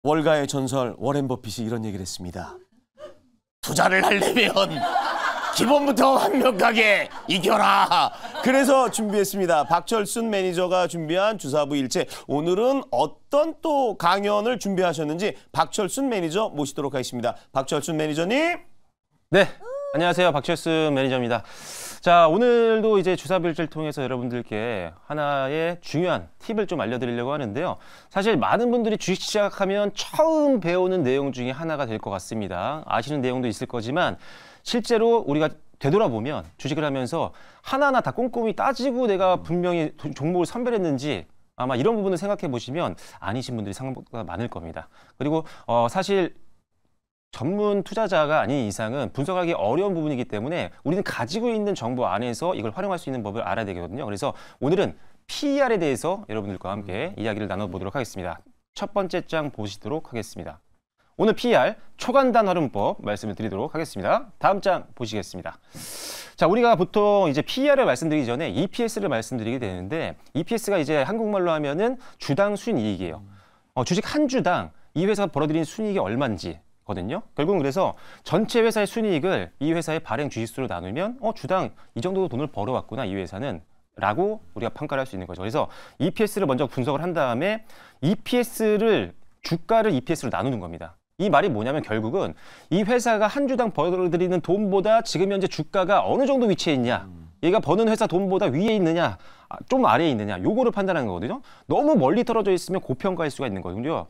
월가의 전설 워렌 버핏이 이런 얘기를 했습니다. 투자를 하려면 기본부터 완벽하게 이겨라. 그래서 준비했습니다. 박철순 매니저가 준비한 주사부 일체. 오늘은 어떤 또 강연을 준비하셨는지 박철순 매니저 모시도록 하겠습니다. 박철순 매니저님. 네, 안녕하세요. 박철순 매니저입니다. 자, 오늘도 이제 주사부 일체를 통해서 여러분들께 하나의 중요한 팁을 좀 알려드리려고 하는데요. 사실 많은 분들이 주식 시작하면 처음 배우는 내용 중에 하나가 될 것 같습니다. 아시는 내용도 있을 거지만 실제로 우리가 되돌아보면 주식을 하면서 하나하나 다 꼼꼼히 따지고 내가 분명히 종목을 선별했는지 아마 이런 부분을 생각해 보시면 아니신 분들이 생각보다 많을 겁니다. 그리고 사실 전문 투자자가 아닌 이상은 분석하기 어려운 부분이기 때문에 우리는 가지고 있는 정보 안에서 이걸 활용할 수 있는 법을 알아야 되거든요. 그래서 오늘은 PER에 대해서 여러분들과 함께 이야기를 나눠보도록 하겠습니다. 첫 번째 장 보시도록 하겠습니다. 오늘 PER 초간단 활용법 말씀을 드리도록 하겠습니다. 다음 장 보시겠습니다. 자, 우리가 보통 이제 PER을 말씀드리기 전에 EPS를 말씀드리게 되는데 EPS가 이제 한국말로 하면은 주당 순이익이에요. 주식 한 주당 이 회사가 벌어들인 순이익이 얼마인지 거든요. 결국은 그래서 전체 회사의 순이익을 이 회사의 발행 주식수로 나누면 주당 이 정도 돈을 벌어왔구나 이 회사는 라고 우리가 평가를 할 수 있는 거죠. 그래서 EPS를 먼저 분석을 한 다음에 주가를 EPS로 나누는 겁니다. 이 말이 뭐냐면 결국은 이 회사가 한 주당 벌어들이는 돈보다 지금 현재 주가가 어느 정도 위치해 있냐, 얘가 버는 회사 돈보다 위에 있느냐 좀 아래에 있느냐, 요거를 판단하는 거거든요. 너무 멀리 떨어져 있으면 고평가일 수가 있는 거거든요.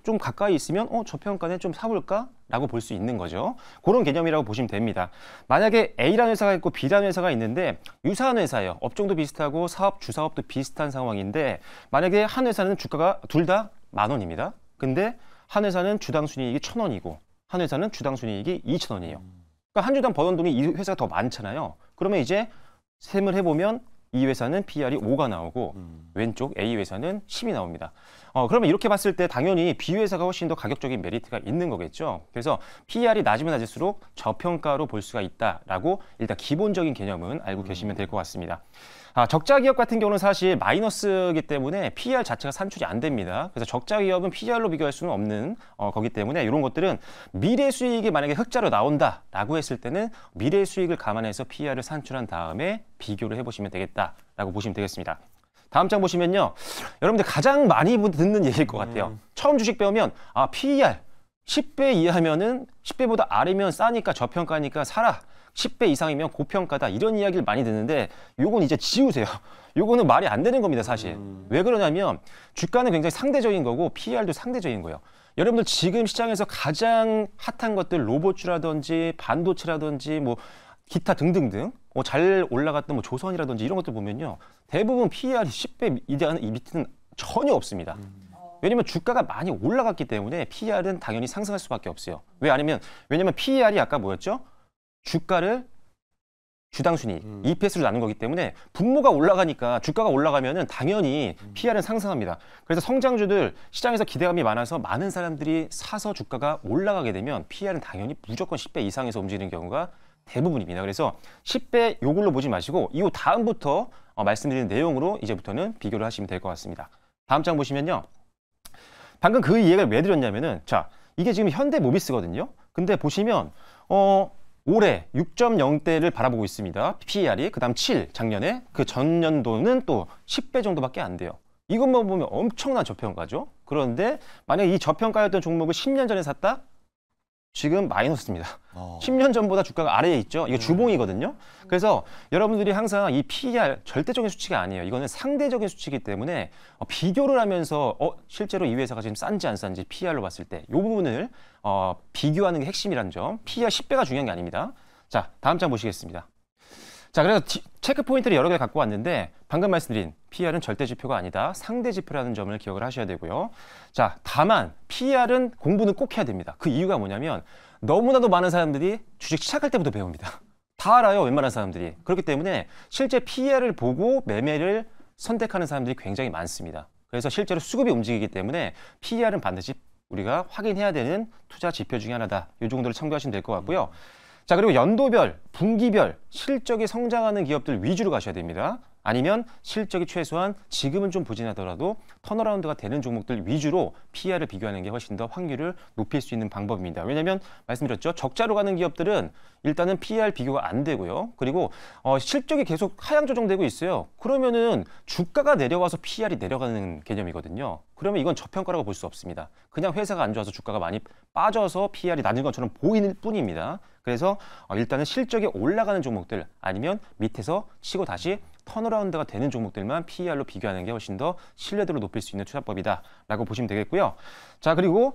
좀 가까이 있으면 저평가는 좀 사볼까? 라고 볼 수 있는 거죠. 그런 개념이라고 보시면 됩니다. 만약에 A라는 회사가 있고 B라는 회사가 있는데 유사한 회사예요. 업종도 비슷하고 주사업도 비슷한 상황인데 만약에 한 회사는 주가가 둘 다 10,000원입니다. 근데 한 회사는 주당 순이익이 1,000원이고 한 회사는 주당 순이익이 2,000원이에요. 그러니까 한 주당 버는 돈이 이 회사가 더 많잖아요. 그러면 이제 셈을 해보면 이 회사는 PER이 5가 나오고 왼쪽 A 회사는 10이 나옵니다. 그러면 이렇게 봤을 때 당연히 B 회사가 훨씬 더 가격적인 메리트가 있는 거겠죠. 그래서 PER이 낮으면 낮을수록 저평가로 볼 수가 있다라고 일단 기본적인 개념은 알고 계시면 될 것 같습니다. 적자 기업 같은 경우는 사실 마이너스이기 때문에 PER 자체가 산출이 안 됩니다. 그래서 적자 기업은 PER로 비교할 수는 없는 거기 때문에 이런 것들은 미래 수익이 만약에 흑자로 나온다라고 했을 때는 미래 수익을 감안해서 PER을 산출한 다음에 비교를 해보시면 되겠다라고 보시면 되겠습니다. 다음 장 보시면요. 여러분들 가장 많이 듣는 얘기일 것 같아요. 처음 주식 배우면 PER 10배 이하면은 10배보다 아래면 싸니까 저평가니까 사라. 10배 이상이면 고평가다 이런 이야기를 많이 듣는데 요건 이제 지우세요. 요거는 말이 안 되는 겁니다, 사실. 왜 그러냐면 주가는 굉장히 상대적인 거고 PER도 상대적인 거예요. 여러분들 지금 시장에서 가장 핫한 것들 로봇주라든지 반도체라든지 뭐 기타 등등등 잘 올라갔던 조선이라든지 이런 것들 보면요. 대부분 PER이 10배 이 밑에는 전혀 없습니다. 왜냐면 주가가 많이 올라갔기 때문에 PER은 당연히 상승할 수밖에 없어요. 왜냐면 PER이 아까 뭐였죠? 주가를 주당 순이익, EPS로 나눈 거기 때문에 분모가 올라가니까 주가가 올라가면은 당연히 PER은 상승합니다. 그래서 성장주들 시장에서 기대감이 많아서 많은 사람들이 사서 주가가 올라가게 되면 PER은 당연히 무조건 10배 이상에서 움직이는 경우가 대부분입니다. 그래서 10배 요걸로 보지 마시고 이 다음부터 말씀드리는 내용으로 이제부터는 비교를 하시면 될 것 같습니다. 다음 장 보시면요. 방금 그 이야기를 왜 드렸냐면은 자, 이게 지금 현대모비스거든요. 근데 보시면 올해 6.0대를 바라보고 있습니다. PER이. 그다음 7 작년에 그 전년도는 또 10배 정도밖에 안 돼요. 이것만 보면 엄청난 저평가죠. 그런데 만약에 이 저평가였던 종목을 10년 전에 샀다? 지금 마이너스입니다. 10년 전보다 주가가 아래에 있죠. 이거 주봉이거든요. 그래서 여러분들이 항상 이 PER 절대적인 수치가 아니에요. 이거는 상대적인 수치이기 때문에 비교를 하면서 실제로 이 회사가 지금 싼지 안 싼지 PER로 봤을 때 이 부분을 비교하는 게 핵심이라는 점. PER 10배가 중요한 게 아닙니다. 자, 다음 장 보시겠습니다. 자, 그래서 체크 포인트를 여러 개 갖고 왔는데 방금 말씀드린 PER은 절대 지표가 아니다. 상대 지표라는 점을 기억을 하셔야 되고요. 자, 다만 PER은 공부는 꼭 해야 됩니다. 그 이유가 뭐냐면 너무나도 많은 사람들이 주식 시작할 때부터 배웁니다. 다 알아요, 웬만한 사람들이. 그렇기 때문에 실제 PER을 보고 매매를 선택하는 사람들이 굉장히 많습니다. 그래서 실제로 수급이 움직이기 때문에 PER은 반드시 우리가 확인해야 되는 투자 지표 중에 하나다. 이 정도를 참고하시면 될 것 같고요. 자, 그리고 연도별, 분기별 실적이 성장하는 기업들 위주로 가셔야 됩니다. 아니면 실적이 최소한 지금은 좀 부진하더라도 턴어라운드가 되는 종목들 위주로 PER을 비교하는 게 훨씬 더 확률을 높일 수 있는 방법입니다. 왜냐하면 말씀드렸죠. 적자로 가는 기업들은 일단은 PER 비교가 안 되고요. 그리고 실적이 계속 하향 조정되고 있어요. 그러면은 주가가 내려와서 PER이 내려가는 개념이거든요. 그러면 이건 저평가라고 볼 수 없습니다. 그냥 회사가 안 좋아서 주가가 많이 빠져서 PER이 낮은 것처럼 보이는 뿐입니다. 그래서 일단은 실적이 올라가는 종목들 아니면 밑에서 치고 다시 턴어라운드가 되는 종목들만 PER로 비교하는 게 훨씬 더 신뢰도를 높일 수 있는 투자법이다라고 보시면 되겠고요. 자, 그리고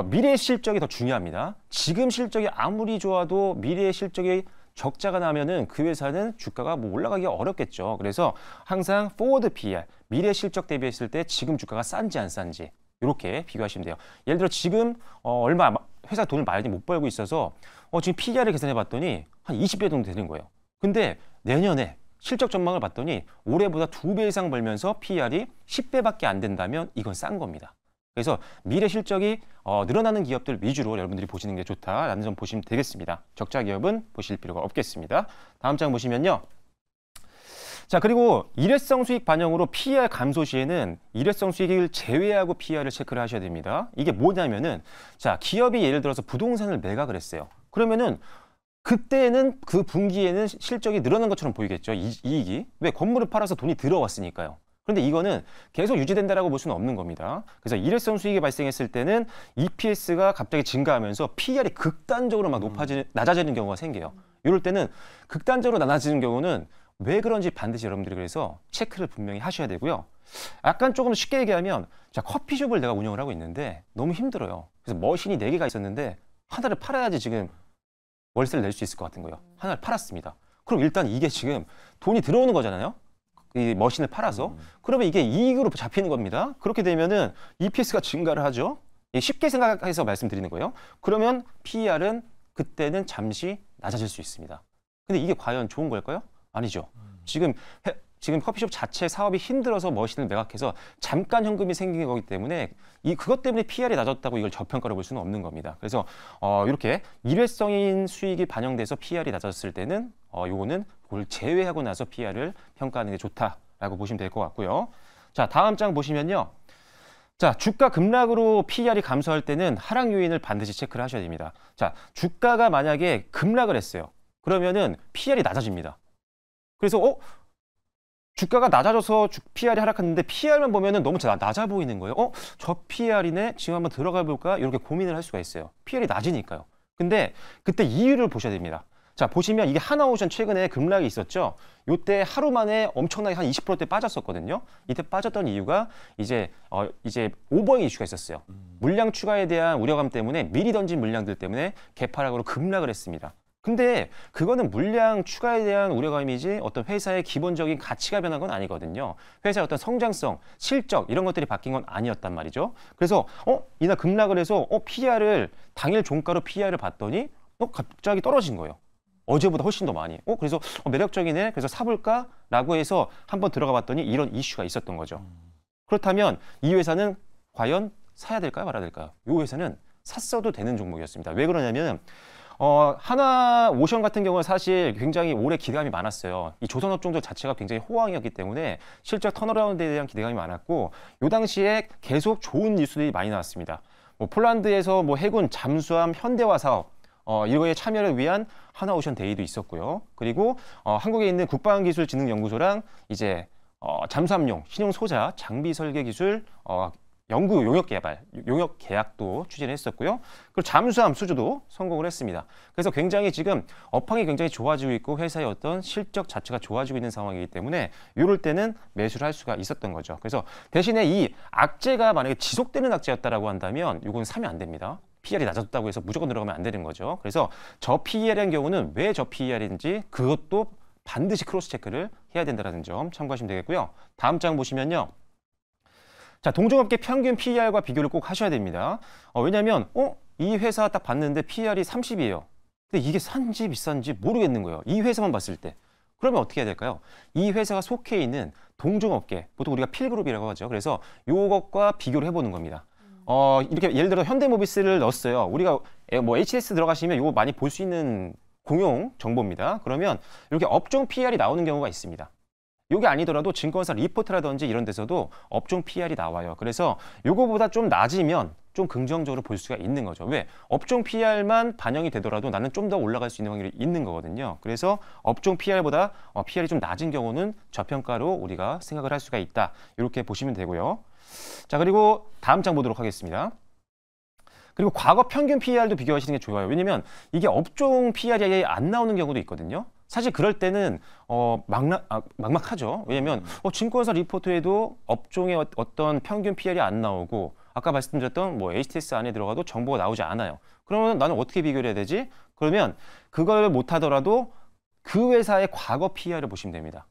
미래 실적이 더 중요합니다. 지금 실적이 아무리 좋아도 미래 실적이 적자가 나면은 그 회사는 주가가 뭐 올라가기가 어렵겠죠. 그래서 항상 forward PER, 미래 실적 대비했을 때 지금 주가가 싼지 안 싼지 이렇게 비교하시면 돼요. 예를 들어 지금 얼마 회사 돈을 많이 못 벌고 있어서 지금 PER을 계산해 봤더니 한 20배 정도 되는 거예요. 근데 내년에 실적 전망을 봤더니 올해보다 2배 이상 벌면서 PER이 10배밖에 안 된다면 이건 싼 겁니다. 그래서 미래 실적이 늘어나는 기업들 위주로 여러분들이 보시는 게 좋다라는 점 보시면 되겠습니다. 적자 기업은 보실 필요가 없겠습니다. 다음 장 보시면요. 자, 그리고 일회성 수익 반영으로 PER 감소 시에는 일회성 수익을 제외하고 PER을 체크를 하셔야 됩니다. 이게 뭐냐면은 자, 기업이 예를 들어서 부동산을 매각을 했어요. 그러면은 그때는 그 분기에는 실적이 늘어난 것처럼 보이겠죠. 이익이. 왜? 건물을 팔아서 돈이 들어왔으니까요. 그런데 이거는 계속 유지된다라고 볼 수는 없는 겁니다. 그래서 일회성 수익이 발생했을 때는 EPS가 갑자기 증가하면서 PER이 극단적으로 막 낮아지는 경우가 생겨요. 이럴 때는 극단적으로 낮아지는 경우는 왜 그런지 반드시 여러분들이 그래서 체크를 분명히 하셔야 되고요. 약간 조금 쉽게 얘기하면 자, 커피숍을 내가 운영을 하고 있는데 너무 힘들어요. 그래서 머신이 4개가 있었는데 하나를 팔아야지 지금 월세를 낼 수 있을 것 같은 거예요. 하나를 팔았습니다. 그럼 일단 이게 지금 돈이 들어오는 거잖아요. 이 머신을 팔아서. 그러면 이게 이익으로 잡히는 겁니다. 그렇게 되면은 EPS가 증가를 하죠. 쉽게 생각해서 말씀드리는 거예요. 그러면 PER은 그때는 잠시 낮아질 수 있습니다. 근데 이게 과연 좋은 걸까요? 아니죠. 지금 커피숍 자체 사업이 힘들어서 머신을 매각해서 잠깐 현금이 생긴 거기 때문에 그것 때문에 PER이 낮았다고 이걸 저평가로 볼 수는 없는 겁니다. 그래서 이렇게 일회성인 수익이 반영돼서 PER이 낮았을 때는 요거는 그걸 제외하고 나서 PER을 평가하는 게 좋다라고 보시면 될 것 같고요. 자, 다음 장 보시면요. 자, 주가 급락으로 PER이 감소할 때는 하락 요인을 반드시 체크를 하셔야 됩니다. 자, 주가가 만약에 급락을 했어요. 그러면은 PER이 낮아집니다. 그래서 주가가 낮아져서 PER이 하락했는데 PER만 보면은 너무 낮아 보이는 거예요. 저 PER이네. 지금 한번 들어가 볼까? 이렇게 고민을 할 수가 있어요. PER이 낮으니까요. 근데 그때 이유를 보셔야 됩니다. 자, 보시면 이게 하나오션 최근에 급락이 있었죠. 요때 하루 만에 엄청나게 한 20%대 빠졌었거든요. 이때 빠졌던 이유가 이제 오버행 이슈가 있었어요. 물량 추가에 대한 우려감 때문에 미리 던진 물량들 때문에 개파락으로 급락을 했습니다. 근데 그거는 물량 추가에 대한 우려감이지 어떤 회사의 기본적인 가치가 변한 건 아니거든요. 회사의 어떤 성장성, 실적 이런 것들이 바뀐 건 아니었단 말이죠. 그래서 이날 급락을 해서 PER을 당일 종가로 PER을 봤더니 갑자기 떨어진 거예요. 어제보다 훨씬 더 많이. 그래서 매력적이네. 그래서 사볼까라고 해서 한번 들어가 봤더니 이런 이슈가 있었던 거죠. 그렇다면 이 회사는 과연 사야 될까요? 말아야 될까요? 이 회사는 샀어도 되는 종목이었습니다. 왜 그러냐면 하나오션 같은 경우는 사실 굉장히 오래 기대감이 많았어요. 이 조선업종들 자체가 굉장히 호황이었기 때문에 실적 턴어라운드에 대한 기대감이 많았고 이 당시에 계속 좋은 뉴스들이 많이 나왔습니다. 폴란드에서 해군 잠수함 현대화 사업 이거에 참여를 위한 하나오션 데이도 있었고요. 그리고 한국에 있는 국방기술진흥연구소랑 이제 잠수함용 신형 소자 장비 설계 기술 연구 용역 계약도 추진을 했었고요. 그리고 잠수함 수주도 성공을 했습니다. 그래서 굉장히 지금 업황이 굉장히 좋아지고 있고 회사의 어떤 실적 자체가 좋아지고 있는 상황이기 때문에 이럴 때는 매수를 할 수가 있었던 거죠. 그래서 대신에 이 악재가 만약에 지속되는 악재였다라고 한다면 이건 사면 안 됩니다. PER이 낮았다고 해서 무조건 들어가면 안 되는 거죠. 그래서 저 PER인 경우는 왜 저 PER인지 그것도 반드시 크로스 체크를 해야 된다는 점 참고하시면 되겠고요. 다음 장 보시면요. 자, 동종업계 평균 PER과 비교를 꼭 하셔야 됩니다. 왜냐하면 이 회사 딱 봤는데 PER이 30이에요. 근데 이게 산지 비싼지 모르겠는 거예요. 이 회사만 봤을 때. 그러면 어떻게 해야 될까요? 이 회사가 속해 있는 동종업계, 보통 우리가 필그룹이라고 하죠. 그래서 이것과 비교를 해보는 겁니다. 이렇게 예를 들어 현대모비스를 넣었어요. 우리가 HTS 들어가시면 이거 많이 볼 수 있는 공용 정보입니다. 그러면 이렇게 업종 PER이 나오는 경우가 있습니다. 이게 아니더라도 증권사 리포트라든지 이런 데서도 업종 PER이 나와요. 그래서 요거보다 좀 낮으면 좀 긍정적으로 볼 수가 있는 거죠. 왜? 업종 PER만 반영이 되더라도 나는 좀 더 올라갈 수 있는 확률이 있는 거거든요. 그래서 업종 PER보다 PER이 좀 낮은 경우는 저평가로 우리가 생각을 할 수가 있다. 이렇게 보시면 되고요. 자, 그리고 다음 장 보도록 하겠습니다. 그리고 과거 평균 PER도 비교하시는 게 좋아요. 왜냐면 이게 업종 PER이 안 나오는 경우도 있거든요. 사실 그럴 때는 막막하죠. 왜냐면 증권사 리포트에도 업종의 어떤 평균 PER이 안 나오고 아까 말씀드렸던 뭐 HTS 안에 들어가도 정보가 나오지 않아요. 그러면 나는 어떻게 비교를 해야 되지? 그러면 그걸 못하더라도 그 회사의 과거 PER을 보시면 됩니다.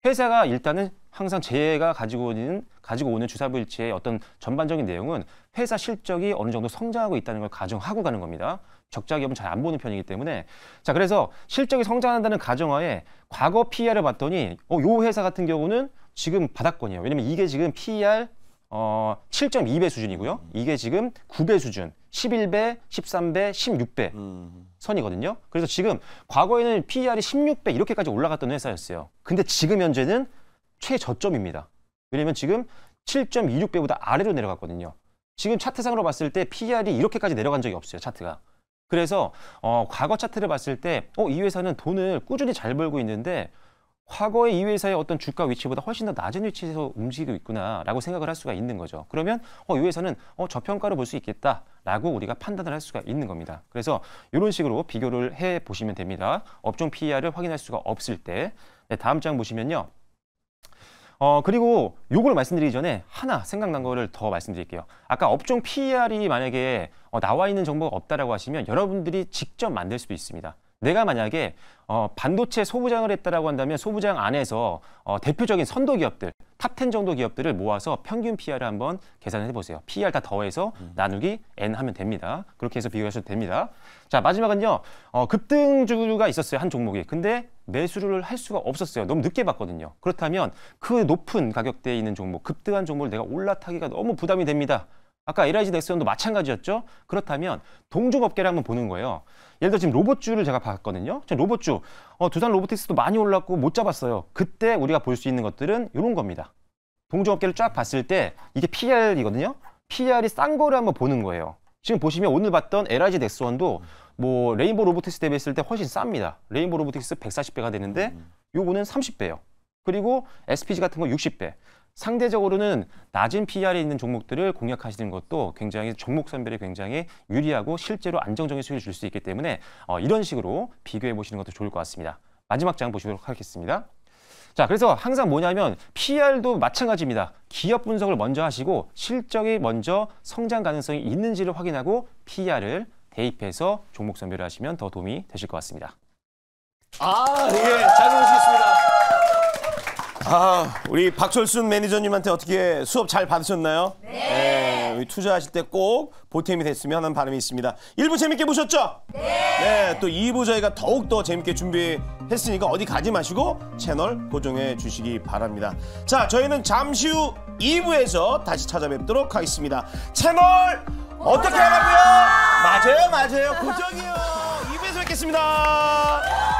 회사가 일단은 항상 제가 가지고 오는 주사부일치의 어떤 전반적인 내용은 회사 실적이 어느 정도 성장하고 있다는 걸 가정하고 가는 겁니다. 적자 기업은 잘 안 보는 편이기 때문에. 자, 그래서 실적이 성장한다는 가정하에 과거 PER을 봤더니 요 회사 같은 경우는 지금 바닥권이에요. 왜냐면 이게 지금 PER 7.2배 수준이고요. 이게 지금 9배 수준, 11배, 13배, 16배 선이거든요. 그래서 지금 과거에는 PER이 16배 이렇게까지 올라갔던 회사였어요. 근데 지금 현재는 최저점입니다. 왜냐면 지금 7.26배보다 아래로 내려갔거든요. 지금 차트상으로 봤을 때 PER이 이렇게까지 내려간 적이 없어요, 차트가. 그래서 과거 차트를 봤을 때 이 회사는 돈을 꾸준히 잘 벌고 있는데 과거의 이 회사의 어떤 주가 위치보다 훨씬 더 낮은 위치에서 움직이고 있구나라고 생각을 할 수가 있는 거죠. 그러면 이 회사는 저평가로 볼 수 있겠다라고 우리가 판단을 할 수가 있는 겁니다. 그래서 이런 식으로 비교를 해보시면 됩니다. 업종 PER을 확인할 수가 없을 때. 네, 다음 장 보시면요. 그리고 요걸 말씀드리기 전에 하나 생각난 거를 더 말씀드릴게요. 아까 업종 PER이 만약에 나와 있는 정보가 없다라고 하시면 여러분들이 직접 만들 수도 있습니다. 내가 만약에 반도체 소부장을 했다라고 한다면 소부장 안에서 대표적인 선도 기업들, 탑10 정도 기업들을 모아서 평균 PER을 한번 계산을 해보세요. PER 다 더해서 나누기 N 하면 됩니다. 그렇게 해서 비교하셔도 됩니다. 자, 마지막은요. 급등주가 있었어요. 한 종목이. 근데 매수를 할 수가 없었어요. 너무 늦게 봤거든요. 그렇다면 그 높은 가격대에 있는 종목, 급등한 종목을 내가 올라타기가 너무 부담이 됩니다. 아까 LIG 넥슨도 마찬가지였죠. 그렇다면 동종업계를 한번 보는 거예요. 예를 들어 지금 로봇주를 제가 봤거든요. 로봇주, 두산 로보틱스도 많이 올랐고 못 잡았어요. 그때 우리가 볼 수 있는 것들은 이런 겁니다. 동종업계를 쫙 봤을 때 이게 PER이거든요. PER이 싼 거를 한번 보는 거예요. 지금 보시면 오늘 봤던 LIG 넥슨도 뭐 레인보우 로보틱스 대비했을 때 훨씬 쌉니다. 레인보우 로보틱스 140배가 되는데 요거는 30배예요. 그리고 SPG 같은 거 60배. 상대적으로는 낮은 PER에 있는 종목들을 공략하시는 것도 굉장히 종목 선별에 굉장히 유리하고 실제로 안정적인 수익을 줄 수 있기 때문에 이런 식으로 비교해 보시는 것도 좋을 것 같습니다. 마지막 장 보시도록 하겠습니다. 자, 그래서 항상 뭐냐면 PER도 마찬가지입니다. 기업 분석을 먼저 하시고 실적이 먼저 성장 가능성이 있는지를 확인하고 PER을 대입해서 종목 선별을 하시면 더 도움이 되실 것 같습니다. 예, 잘 들으시겠습니다. 우리 박철순 매니저님한테 어떻게 수업 잘 받으셨나요? 네. 투자하실 때 꼭 보탬이 됐으면 하는 바람이 있습니다. 1부 재밌게 보셨죠? 네. 또 2부 저희가 더욱더 재밌게 준비했으니까 어디 가지 마시고 채널 고정해 주시기 바랍니다. 자, 저희는 잠시 후 2부에서 다시 찾아뵙도록 하겠습니다. 채널 어떻게 하라고요? 맞아요. 고정이요. 2부에서 뵙겠습니다.